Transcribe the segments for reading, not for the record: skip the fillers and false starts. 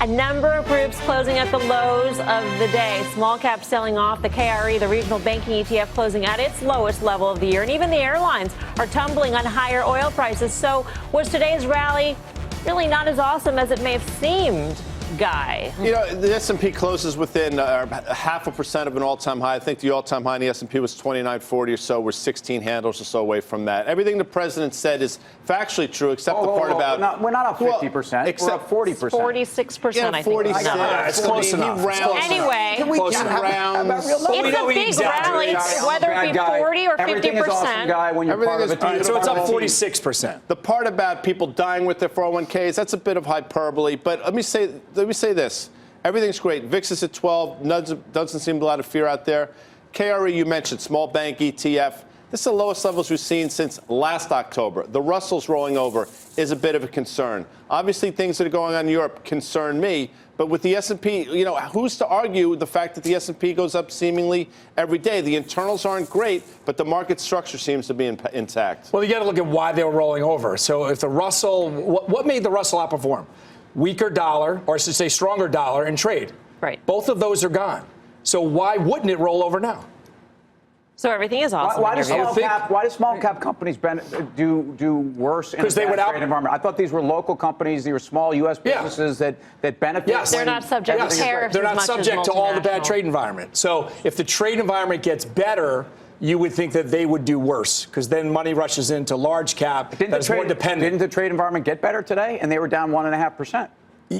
A number of groups closing at the lows of the day. Small cap selling off. The KRE, the regional banking ETF, closing at its lowest level of the year. And even the airlines are tumbling on higher oil prices. So was today's rally really not as awesome as it may have seemed, Guy? You know, the S&P closes within 0.5% of an all-time high. I think the all-time high in the S&P was 2940 or so. We're 16 handles or so away from that. Everything the president said is factually true, except the part about... We're not up 50%. Except we're up 40%. 46%, I think. 46. Yeah, it's close enough. Anyway, It's a big rally, whether it be 40 or 50%. Everything is awesome, Guy, when you're part of a team. So it's up 46%. The part about people dying with their 401ks, that's a bit of hyperbole. But let me say this. Everything's great. VIX is at 12. Doesn't seem a lot of fear out there. KRE, you mentioned, small bank ETF. This is the lowest levels we've seen since last October. The Russell's rolling over is a bit of a concern. Obviously, things that are going on in Europe concern me. But with the S&P, you know, who's to argue the fact that the S&P goes up seemingly every day? The internals aren't great, but the market structure seems to be intact. Well, you got to look at why they were rolling over. So if the Russell, what made the Russell outperform? Weaker dollar, or I should say stronger dollar, and trade. Right. Both of those are gone. So why wouldn't it roll over now? So everything is awesome. Why do small cap companies do worse in a bad trade environment? I thought these were local companies. These were small U.S. businesses that benefit. Yes. They're not subject to tariffs. They're not subject to all the bad trade environment. So if the trade environment gets better, you would think that they would do worse, because then money rushes into large cap that's more dependent. Didn't the trade environment get better today? And they were down 1.5%.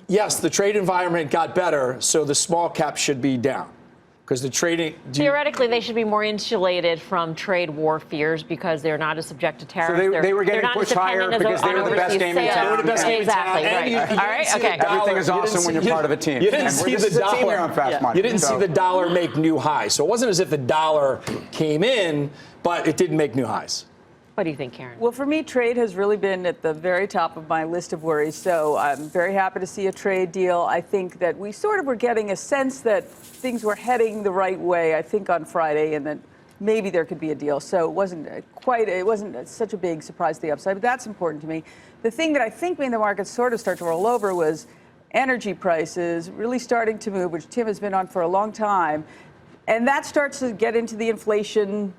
Yes, the trade environment got better, so the small cap should be down. Because the trading... Theoretically, they should be more insulated from trade war fears because they're not as subject to tariffs. So they were getting pushed higher because they were the best game in town. They were the best game in town. Exactly. Right. All right. Okay. Everything is awesome when you're part of a team. You didn't see the dollar. You didn't see the dollar make new highs. So it wasn't as if the dollar came in, but it didn't make new highs. What do you think, Karen? Well, for me, trade has really been at the very top of my list of worries. So I'm very happy to see a trade deal. I think that we sort of were getting a sense that things were heading the right way, I think, on Friday, and that maybe there could be a deal. So it wasn't such a big surprise to the upside, but that's important to me. The thing that I think made the market sort of start to roll over was energy prices really starting to move, which Tim has been on for a long time. And that starts to get into the inflation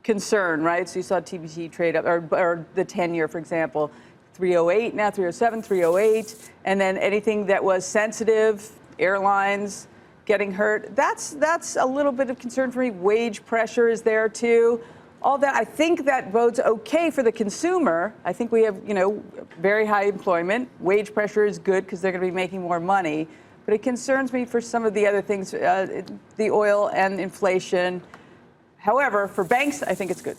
concern, right? So you saw TBT trade up, or the 10-year, for example, 308, now 307, 308. And then anything that was sensitive, airlines getting hurt, that's a little bit of concern for me. Wage pressure is there, too. All that, I think that bodes okay for the consumer. I think we have, very high employment. Wage pressure is good because they're going to be making more money. But it concerns me for some of the other things, the oil and inflation. However, for banks, I think it's good.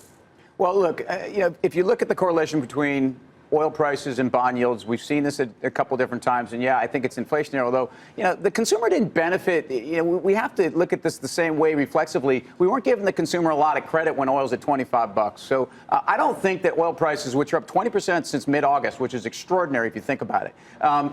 Well, look, if you look at the correlation between oil prices and bond yields, we've seen this a couple different times. And, yeah, I think it's inflationary, although, the consumer didn't benefit. We have to look at this the same way reflexively. We weren't giving the consumer a lot of credit when oil's at $25. So I don't think that oil prices, which are up 20% since mid-August, which is extraordinary if you think about it,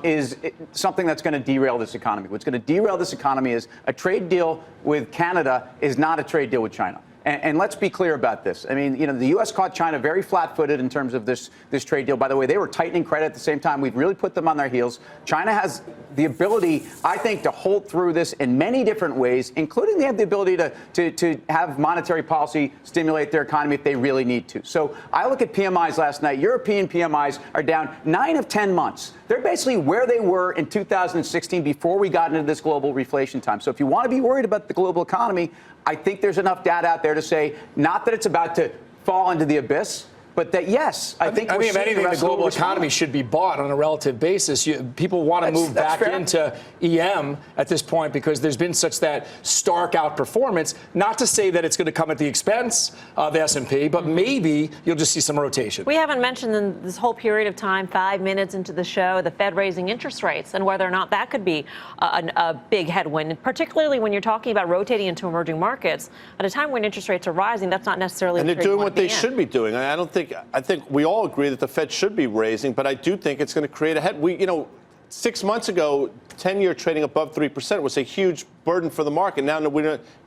is something that's going to derail this economy. What's going to derail this economy is a trade deal with Canada is not a trade deal with China. And let's be clear about this. I mean, the U.S. caught China very flat-footed in terms of this trade deal. By the way, they were tightening credit at the same time. We've really put them on their heels. China has the ability, I think, to hold through this in many different ways, including they have the ability to have monetary policy stimulate their economy if they really need to. So I look at PMIs last night. European PMIs are down 9 of 10 months. They're basically where they were in 2016 before we got into this global reflation time. So if you want to be worried about the global economy, I think there's enough data out there to say not that it's about to fall into the abyss, but that, yes, I think if anything, the global economy should be bought on a relative basis. People want to move back into EM at this point because there's been such that stark outperformance. Not to say that it's going to come at the expense of the S&P, but maybe you'll just see some rotation. We haven't mentioned in this whole period of time, 5 minutes into the show, the Fed raising interest rates and whether or not that could be a big headwind, particularly when you're talking about rotating into emerging markets. At a time when interest rates are rising, that's not necessarily and they're doing what they should be doing. I think we all agree that the Fed should be raising, but I do think it's going to create a head. 6 months ago, 10-year trading above 3% was a huge burden for the market. Now,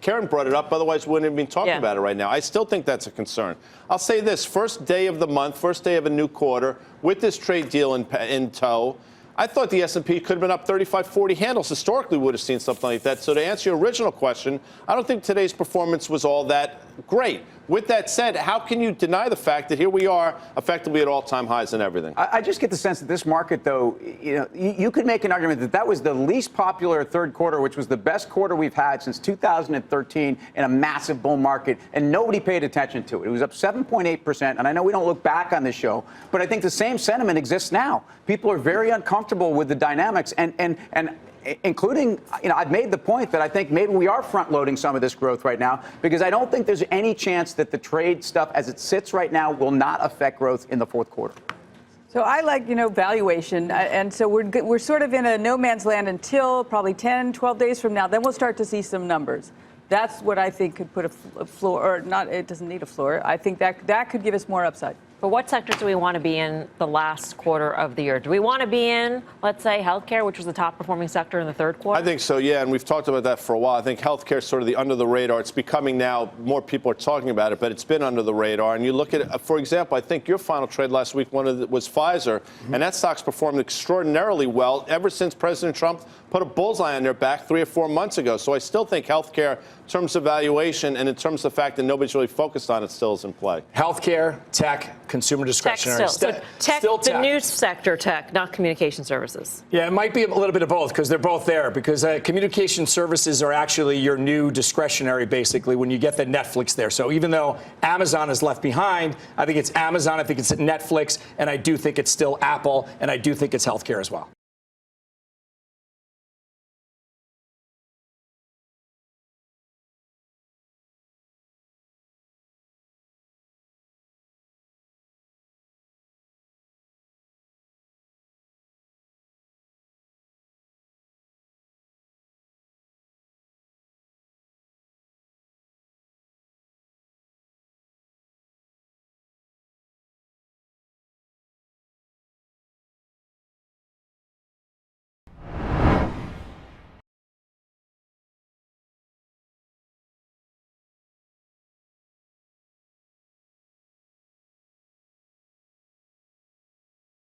Karen brought it up. Otherwise, we wouldn't have been talking about it right now. I still think that's a concern. I'll say this. First day of the month, first day of a new quarter, with this trade deal in tow, I thought the S&P could have been up 35, 40 handles. Historically, we would have seen something like that. So to answer your original question, I don't think today's performance was all that great. With that said, how can you deny the fact that here we are effectively at all-time highs and everything? I just get the sense that this market, though, you could make an argument that that was the least popular third quarter, which was the best quarter we've had since 2013 in a massive bull market, and nobody paid attention to it. It was up 7.8%, and I know we don't look back on this show, but I think the same sentiment exists now. People are very uncomfortable with the dynamics, and including, I've made the point that I think maybe we are front-loading some of this growth right now because I don't think there's any chance that the trade stuff as it sits right now will not affect growth in the fourth quarter. So I like, valuation. And so we're sort of in a no man's land until probably 10, 12 days from now. Then we'll start to see some numbers. That's what I think could put a floor, or not, it doesn't need a floor. I think that could give us more upside. But what sectors do we want to be in the last quarter of the year? Do we want to be in, let's say, healthcare, which was the top performing sector in the third quarter? I think so, yeah, and we've talked about that for a while. I think healthcare is sort of the under the radar. It's becoming now, more people are talking about it, but it's been under the radar. And you look at it, for example, I think your final trade last week was Pfizer, and that stock's performed extraordinarily well ever since President Trump put a bullseye on their back 3 or 4 months ago. So I still think healthcare, in terms of valuation and in terms of the fact that nobody's really focused on it, still is in play. Healthcare, tech, consumer discretionary. Tech still. So tech, still the news sector tech, not communication services. Yeah, it might be a little bit of both because they're both there. Because communication services are actually your new discretionary, basically, when you get the Netflix there. So even though Amazon is left behind, I think it's Amazon, I think it's Netflix, and I do think it's still Apple, and I do think it's healthcare as well.